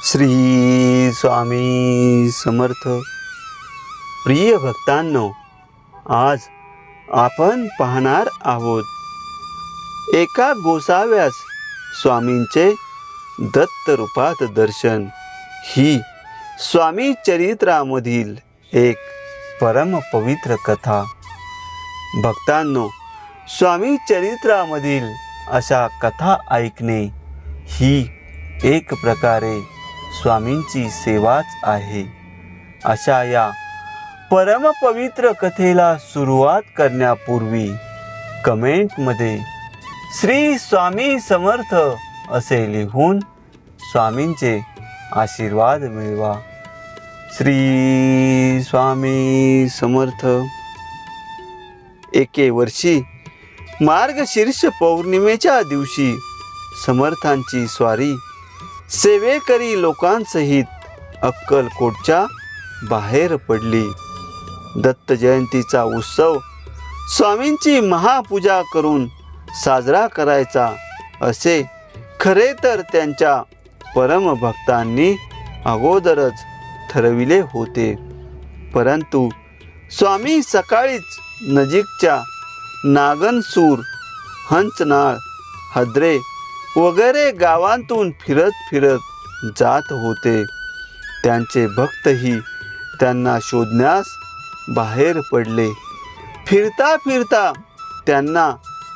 श्री स्वामी समर्थ. प्रिय भक्तांनो, आज आपण पाहणार आहोत एका गोसाव्यास स्वामींचे दत्त रूपात दर्शन. ही स्वामी चरित्रामधील एक परम पवित्र कथा. भक्तांनो, स्वामी चरित्रामधील अशा कथा ऐकणे ही एक प्रकारे स्वामींची सेवाच आहे. अशा या परम पवित्र कथेला सुरुवात करण्यापूर्वी कमेंटमध्ये श्री स्वामी समर्थ असे लिहून स्वामींचे आशीर्वाद मिळवा. श्री स्वामी समर्थ. एके वर्षी मार्गशीर्ष पौर्णिमेच्या दिवशी समर्थांची स्वारी सेवेकरी लोकांसहित अक्कलकोटच्या बाहेर पडली. दत्त जयंतीचा उत्सव स्वामींची महापूजा करून साजरा करायचा असे खरे तर त्यांच्या परमभक्तांनी अगोदरच ठरविले होते. परंतु स्वामी सकाळीच नजीकच्या नागनसूर, हंचनाळ, हद्रे वगैरे गावांतून फिरत जात होते. त्यांचे भक्तही त्यांना शोधण्यास बाहेर पडले. फिरता फिरता त्यांना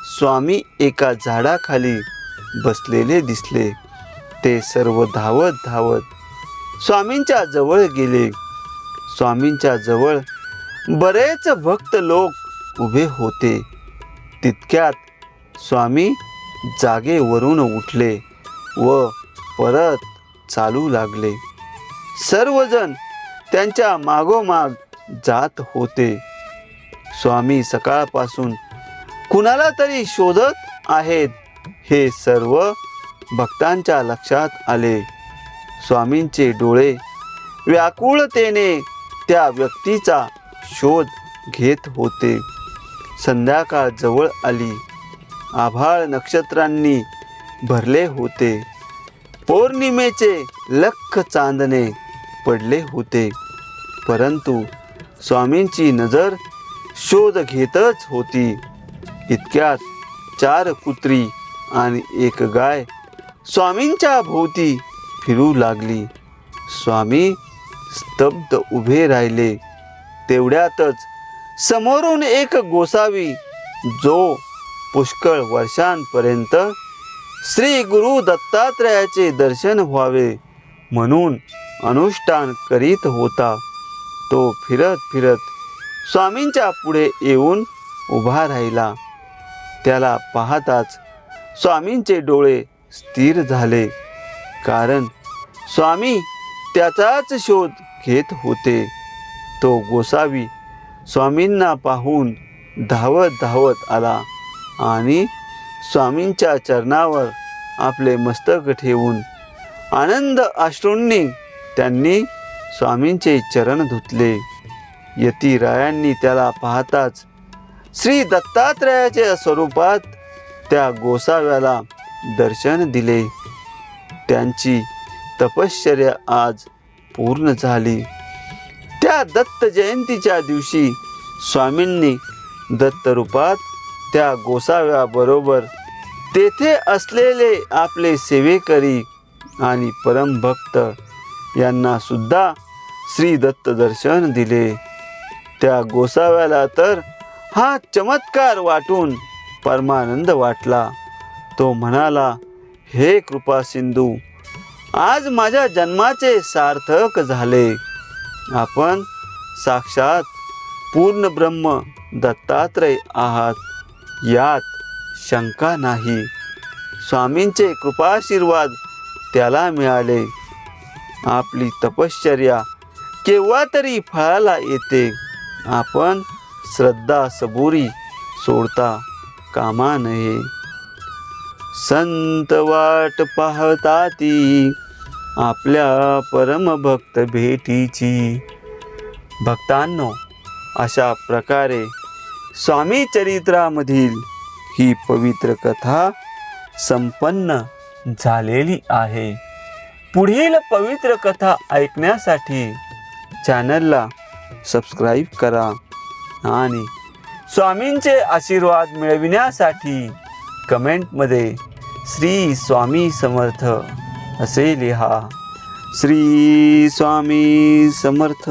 स्वामी एका झाडाखाली बसलेले दिसले. ते सर्व धावत स्वामींच्या जवळ गेले. स्वामींच्या जवळ बरेच भक्त लोक उभे होते. तितक्यात स्वामी जागेवरून उठले व परत चालू लागले. सर्वजण त्यांच्या मागोमाग जात होते. स्वामी सकाळपासून कुणाला तरी शोधत आहेत हे सर्व भक्तांच्या लक्षात आले. स्वामींचे डोळे व्याकुळतेने त्या व्यक्तीचा शोध घेत होते. संध्याकाळ जवळ आली. आभाळ नक्षत्रांनी भरले होते. पौर्णिमेचे लख चांदणे पडले होते. परंतु स्वामींची नजर शोध घेतच होती. इतक्यात 4 कुत्री आणि 1 गाय स्वामींच्या भोवती फिरू लागली. स्वामी स्तब्ध उभे राहिले. तेवढ्यातच समोरून एक गोसावी, जो पुष्कळ वर्षांपर्यंत श्री गुरु दत्तात्रयाचे दर्शन व्हावे म्हणून अनुष्ठान करीत होता, तो फिरत स्वामींच्या पुढे येऊन उभा राहिला. त्याला पाहताच स्वामींचे डोळे स्थिर झाले, कारण स्वामी त्याचाच शोध घेत होते. तो गोसावी स्वामींना पाहून धावत आला आणि स्वामींच्या चरणावर आपले मस्तक ठेवून आनंद अश्रूंनी त्यांनी स्वामींचे चरण धुतले. यतिरायांनी त्याला पाहताच श्री दत्तात्रयाच्या स्वरूपात त्या गोसाव्याला दर्शन दिले. त्यांची तपश्चर्या आज पूर्ण झाली. त्या दत्त जयंतीच्या दिवशी स्वामींनी दत्तरूपात त्या गोसाव्याबरोबर तेथे असलेले आपले सेवेकरी आणि परमभक्त यांना सुद्धा श्री दत्त दर्शन दिले. त्या गोसाव्याला तर हा चमत्कार वाटून परमानंद वाटला. तो म्हणाला, हे कृपा सिंधू, आज माझ्या जन्माचे सार्थक झाले. आपण साक्षात पूर्ण ब्रह्म दत्तात्रय आहात, यात शंका नाही. स्वामींचे कृपाशीर्वाद त्याला मिळाले. आपली तपश्चर्या केव्हा तरी फळाला येते. आपण श्रद्धा सबुरी सोडता कामा नये. संत वाट पाहताती आपल्या परमभक्त भेटीची. भक्तांनो, अशा प्रकारे स्वामी चरित्रामधील ही पवित्र कथा संपन्न झालेली आहे. पुढील पवित्र कथा ऐकण्यासाठी चॅनलला सबस्क्राईब करा आणि स्वामींचे आशीर्वाद मिळविण्यासाठी कमेंटमध्ये श्री स्वामी समर्थ असे लिहा. श्री स्वामी समर्थ.